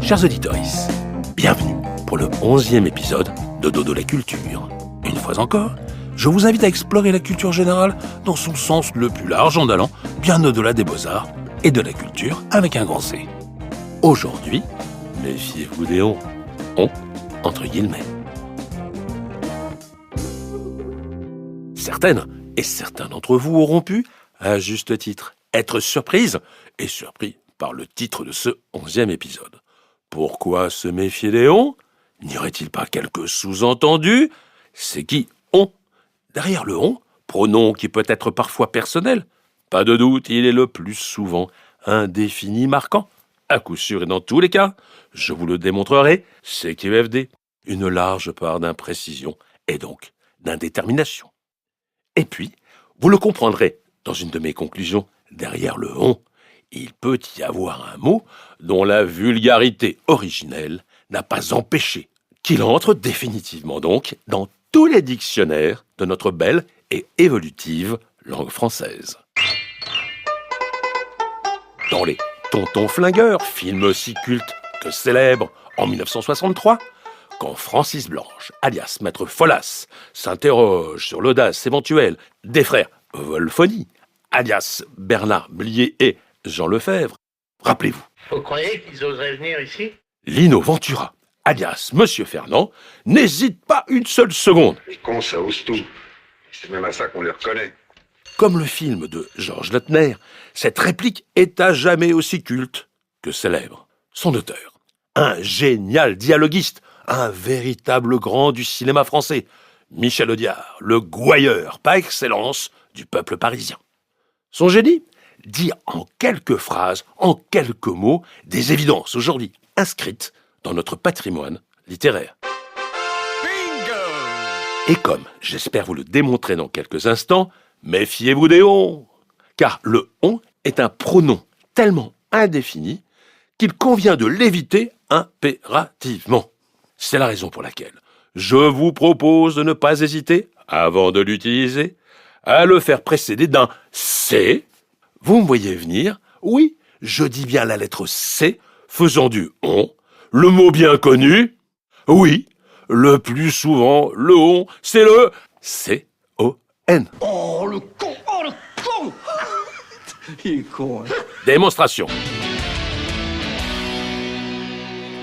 Chers auditeurs, bienvenue pour le 11e épisode de Dodo la culture. Une fois encore, je vous invite à explorer la culture générale dans son sens le plus large en allant bien au-delà des beaux-arts et de la culture avec un grand C. Aujourd'hui, méfiez-vous des on, entre guillemets. Certaines et certains d'entre vous auront pu, à juste titre, être surprises et surpris par le titre de ce 11e épisode. Pourquoi se méfier des on ? N'y aurait-il pas quelques sous-entendus ? C'est qui on ? Derrière le on, pronom qui peut être parfois personnel, pas de doute, il est le plus souvent indéfini marquant. À coup sûr et dans tous les cas, je vous le démontrerai, c'est QFD, une large part d'imprécision et donc d'indétermination. Et puis, vous le comprendrez dans une de mes conclusions, derrière le on, il peut y avoir un mot dont la vulgarité originelle n'a pas empêché qu'il entre définitivement donc dans tous les dictionnaires de notre belle et évolutive langue française. Dans les Tontons flingueurs, film aussi culte que célèbre en 1963, quand Francis Blanche, alias Maître Folas, s'interroge sur l'audace éventuelle des frères Wolfoni, alias Bernard Blier et Jean Lefebvre, rappelez-vous. Vous croyez qu'ils oseraient venir ici ? Lino Ventura, alias Monsieur Fernand, n'hésite pas une seule seconde. Les cons, ça ose tout. C'est même à ça qu'on les reconnaît. Comme le film de Georges Lautner, cette réplique est à jamais aussi culte que célèbre. Son auteur, un génial dialoguiste, un véritable grand du cinéma français, Michel Audiard, le gouailleur par excellence du peuple parisien. Son génie ? Dire en quelques phrases, en quelques mots, des évidences aujourd'hui inscrites dans notre patrimoine littéraire. Bingo ! Et comme j'espère vous le démontrer dans quelques instants, méfiez-vous des on, car le on est un pronom tellement indéfini qu'il convient de l'éviter impérativement. C'est la raison pour laquelle je vous propose de ne pas hésiter, avant de l'utiliser, à le faire précéder d'un C. Vous me voyez venir ? Oui, je dis bien la lettre C, faisant du on, le mot bien connu. Oui, le plus souvent, le on, c'est le C-O-N. Oh, le con! Oh, le con! Il est con, hein. Démonstration.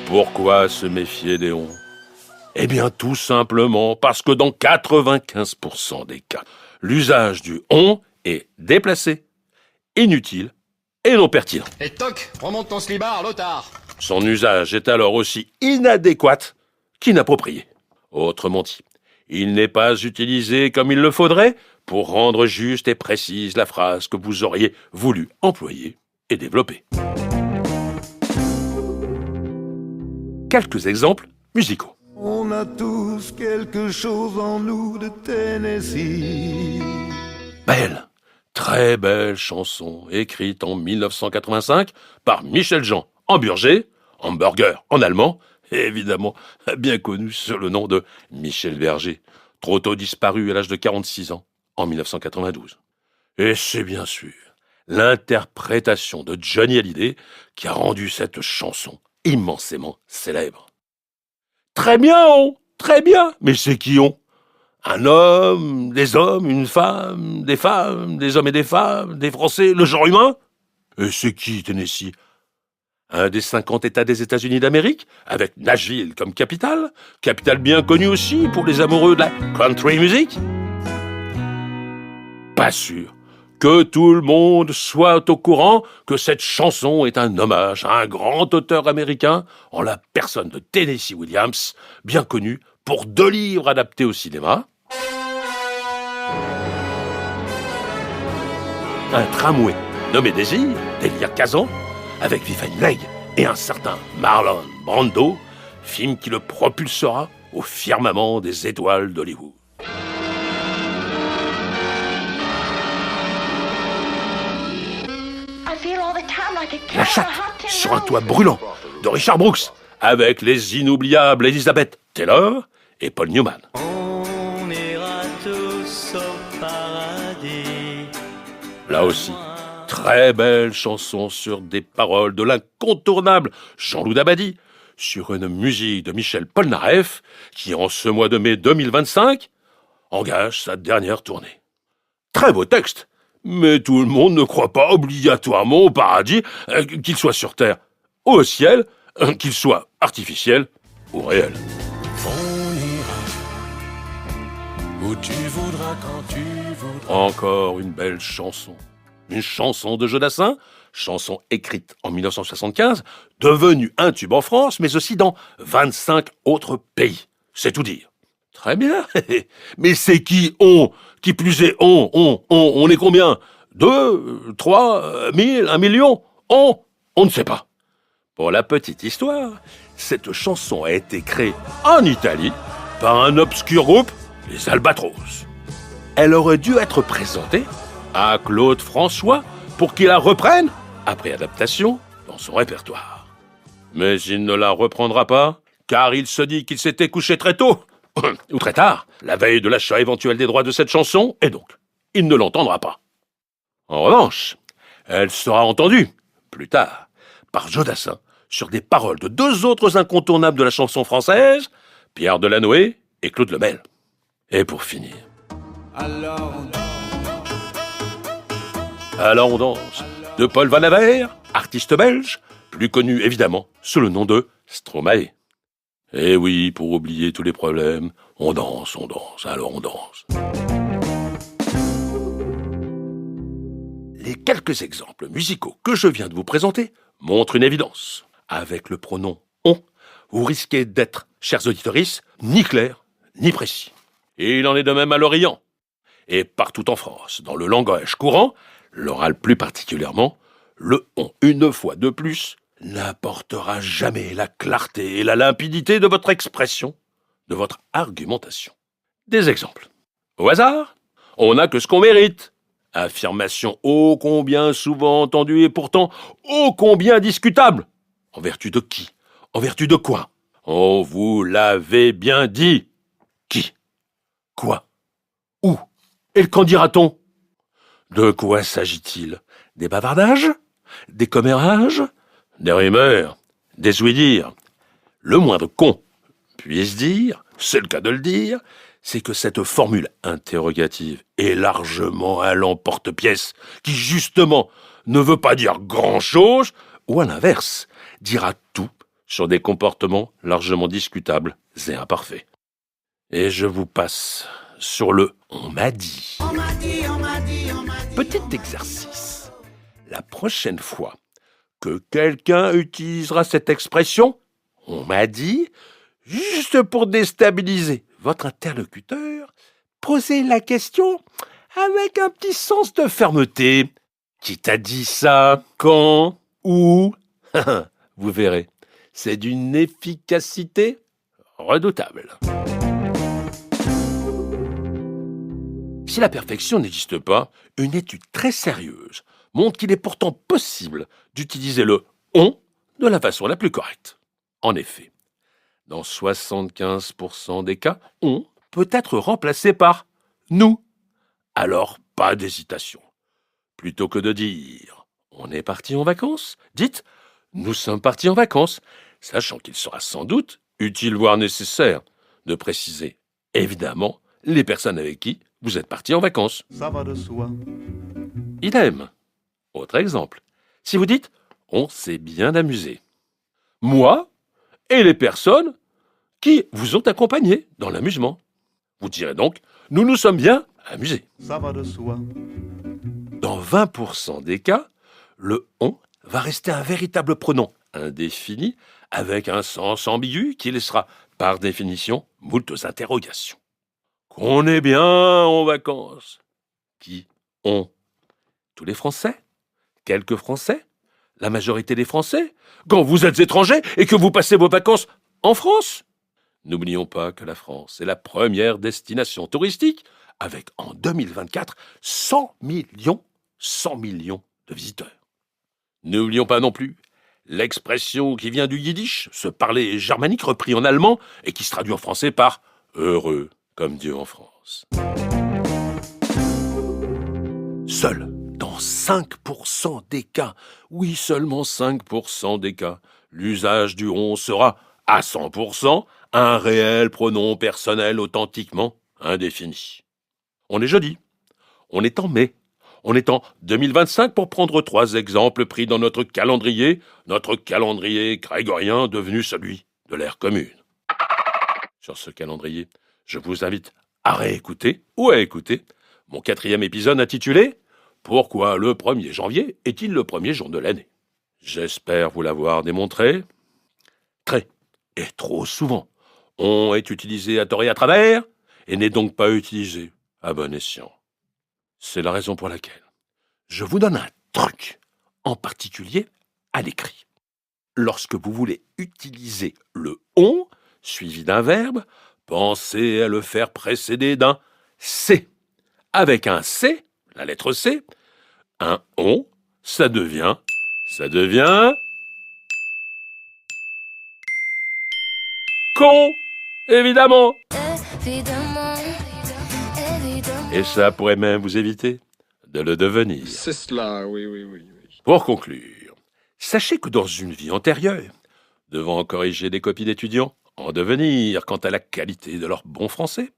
Pourquoi se méfier des on ? Eh bien, tout simplement parce que dans 95% des cas, l'usage du on est déplacé, inutile et non pertinent. Et toc, remonte ton slibard, l'otard. Son usage est alors aussi inadéquat qu'inapproprié. Autrement dit, il n'est pas utilisé comme il le faudrait pour rendre juste et précise la phrase que vous auriez voulu employer et développer. Quelques exemples musicaux. On a tous quelque chose en nous de Tennessee. Belle, très belle chanson écrite en 1985 par Michel Jean Hamburger, hamburger en allemand, et évidemment bien connu sous le nom de Michel Berger, trop tôt disparu à l'âge de 46 ans en 1992. Et c'est bien sûr l'interprétation de Johnny Hallyday qui a rendu cette chanson immensément célèbre. Très bien, on, très bien, mais c'est qui on ? Un homme, des hommes, une femme, des hommes et des femmes, des Français, le genre humain ? Et c'est qui Tennessee ? Un des 50 États des États-Unis d'Amérique, avec Nashville comme capitale bien connue aussi pour les amoureux de la country music ? Pas sûr que tout le monde soit au courant que cette chanson est un hommage à un grand auteur américain en la personne de Tennessee Williams, bien connu pour 2 livres adaptés au cinéma. Un tramway nommé Désir, d'Elia Kazan, avec Vivian Leigh et un certain Marlon Brando, film qui le propulsera au firmament des étoiles d'Hollywood. La chatte sur un toit brûlant de Richard Brooks, avec les inoubliables Elizabeth Taylor et Paul Newman. On ira tous au paradis. Là aussi, très belle chanson sur des paroles de l'incontournable Jean-Loup Dabadi, sur une musique de Michel Polnareff, qui en ce mois de mai 2025 engage sa dernière tournée. Très beau texte, mais tout le monde ne croit pas obligatoirement au paradis, qu'il soit sur terre ou au ciel, qu'il soit artificiel ou réel. On ira où tu voudras quand tu voudras. Encore une belle chanson. Une chanson de Jodassin, chanson écrite en 1975, devenue un tube en France, mais aussi dans 25 autres pays. C'est tout dire. Très bien. Mais c'est qui on? Qui plus est on est combien? 2, 3, 1000, 1 million? On ne sait pas. Pour la petite histoire, cette chanson a été créée en Italie par un obscur groupe, les Albatros. Elle aurait dû être présentée à Claude François pour qu'il la reprenne, après adaptation, dans son répertoire. Mais il ne la reprendra pas, car il se dit qu'il s'était couché très tôt, ou très tard, la veille de l'achat éventuel des droits de cette chanson, et donc, il ne l'entendra pas. En revanche, elle sera entendue, plus tard, par Jodassin, sur des paroles de 2 autres incontournables de la chanson française, Pierre Delanoë et Claude Lemel. Et pour finir... Alors on danse, de Paul Van Haver, artiste belge, plus connu évidemment sous le nom de Stromae. Et oui, pour oublier tous les problèmes, on danse, alors on danse. Les quelques exemples musicaux que je viens de vous présenter montrent une évidence. Avec le pronom « on », vous risquez d'être, chers auditeurs, ni clair, ni précis. Et il en est de même à l'Orient. Et partout en France, dans le langage courant, l'oral plus particulièrement, le « on », une fois de plus, n'apportera jamais la clarté et la limpidité de votre expression, de votre argumentation. Des exemples. Au hasard, on n'a que ce qu'on mérite. Affirmation ô combien souvent entendue et pourtant ô combien discutable. En vertu de qui? En vertu de quoi? On vous l'avait bien dit. Qui? Quoi? Où? Et qu'en dira-t-on? De quoi s'agit-il? Des bavardages? Des commérages? Des rumeurs? Des ouï-dire? Le moindre qu'on puisse dire, c'est le cas de le dire, c'est que cette formule interrogative est largement à l'emporte-pièce, qui justement ne veut pas dire grand-chose, ou à l'inverse, dira tout sur des comportements largement discutables et imparfaits. Et je vous passe sur le « on m'a dit ». Petit exercice. La prochaine fois que quelqu'un utilisera cette expression « on m'a dit », juste pour déstabiliser votre interlocuteur, posez la question avec un petit sens de fermeté. Qui t'a dit ça? Quand? Où? Vous verrez, c'est d'une efficacité redoutable. Si la perfection n'existe pas, une étude très sérieuse montre qu'il est pourtant possible d'utiliser le « on » de la façon la plus correcte. En effet, dans 75% des cas, « on » peut être remplacé par « nous ». Alors, pas d'hésitation. Plutôt que de dire « on est parti en vacances », dites « nous sommes partis en vacances », sachant qu'il sera sans doute utile voire nécessaire de préciser, évidemment, les personnes avec qui vous êtes partis en vacances. Ça va de soi. Idem. Autre exemple. Si vous dites « on s'est bien amusé », moi et les personnes qui vous ont accompagné dans l'amusement. Vous direz donc « nous nous sommes bien amusés ». Ça va de soi. Dans 20% des cas, le « on » va rester un véritable pronom indéfini avec un sens ambigu qui laissera, par définition, moultes interrogations. Qu'on est bien en vacances. Qui? On? Tous les Français? Quelques Français? La majorité des Français? Quand vous êtes étranger et que vous passez vos vacances en France? N'oublions pas que la France est la première destination touristique avec, en 2024, 100 millions de visiteurs. N'oublions pas non plus l'expression qui vient du yiddish, ce parler germanique repris en allemand et qui se traduit en français par « heureux comme Dieu en France ». Seul dans 5% des cas, oui seulement 5% des cas, l'usage du « on » sera à 100% un réel pronom personnel authentiquement indéfini. On est jeudi, on est en mai, on est en 2025 pour prendre 3 exemples pris dans notre calendrier grégorien devenu celui de l'ère commune. Sur ce calendrier, je vous invite à réécouter ou à écouter mon 4e épisode intitulé « Pourquoi le 1er janvier est-il le premier jour de l'année ?» J'espère vous l'avoir démontré. Très et trop souvent, on est utilisé à tort et à travers et n'est donc pas utilisé à bon escient. C'est la raison pour laquelle je vous donne un truc, en particulier à l'écrit. Lorsque vous voulez utiliser le « on » suivi d'un verbe, pensez à le faire précéder d'un « C ». Avec un « C », la lettre « C », un « on », ça devient con, évidemment. Et ça pourrait même vous éviter de le devenir. C'est cela, oui. Pour conclure, sachez que dans une vie antérieure, devant corriger des copies d'étudiants en devenir quant à la qualité de leur bon français,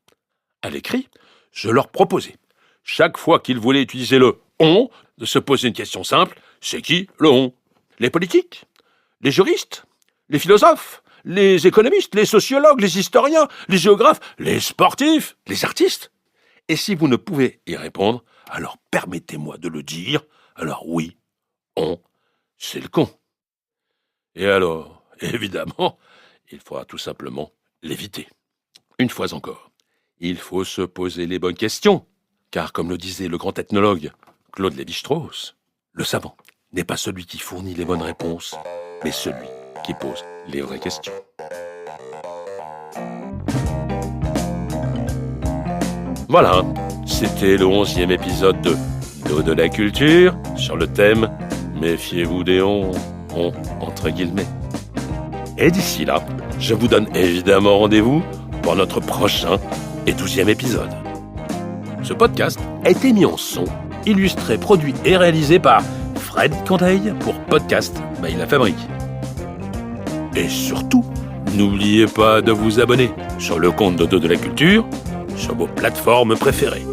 à l'écrit, je leur proposais, chaque fois qu'ils voulaient utiliser le « on », de se poser une question simple, c'est qui le « on » ? Les politiques ? Les juristes ? Les philosophes ? Les économistes ? Les sociologues ? Les historiens ? Les géographes ? Les sportifs ? Les artistes ? Et si vous ne pouvez y répondre, alors permettez-moi de le dire, alors oui, on, c'est le con. Et alors, évidemment, il faudra tout simplement l'éviter. Une fois encore, il faut se poser les bonnes questions, car comme le disait le grand ethnologue Claude Lévi-Strauss, le savant n'est pas celui qui fournit les bonnes réponses, mais celui qui pose les vraies questions. Voilà, c'était le 11e épisode de Dos de la culture sur le thème « Méfiez-vous des on entre guillemets ». Et d'ici là, je vous donne évidemment rendez-vous pour notre prochain et 12e épisode. Ce podcast a été mis en son, illustré, produit et réalisé par Fred Candeil pour Podcast by La Fabrique. Et surtout, n'oubliez pas de vous abonner sur le compte de Dos de la culture sur vos plateformes préférées.